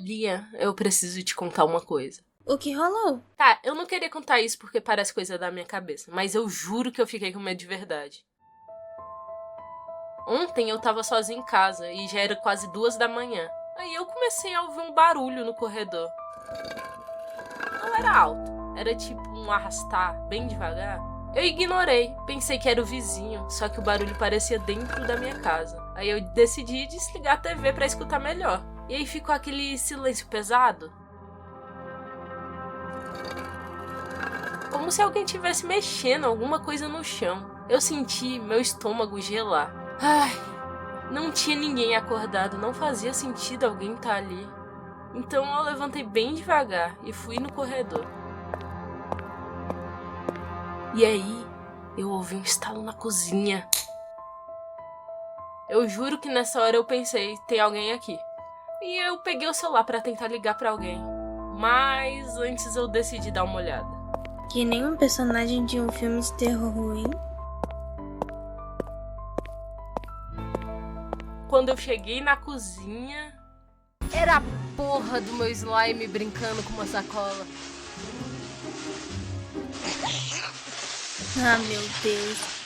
Lia, eu preciso te contar uma coisa. O que rolou? Tá, eu não queria contar isso porque parece coisa da minha cabeça, mas eu juro que eu fiquei com medo de verdade. Ontem eu tava sozinha em casa e já era quase 2 da manhã. Aí eu comecei a ouvir um barulho no corredor. Não era alto, era tipo um arrastar, bem devagar. Eu ignorei, pensei que era o vizinho, só que o barulho parecia dentro da minha casa. Aí eu decidi desligar a TV pra escutar melhor. E aí ficou aquele silêncio pesado. Como se alguém tivesse mexendo alguma coisa no chão. Eu senti meu estômago gelar. Ai, não tinha ninguém acordado, não fazia sentido alguém estar ali. Então eu levantei bem devagar e fui no corredor. E aí, eu ouvi um estalo na cozinha. Eu juro que nessa hora eu pensei, tem alguém aqui. E eu peguei o celular pra tentar ligar pra alguém. Mas antes eu decidi dar uma olhada. Que nem um personagem de um filme de terror ruim? Quando eu cheguei na cozinha, era a porra do meu slime brincando com uma sacola. Ah, meu Deus.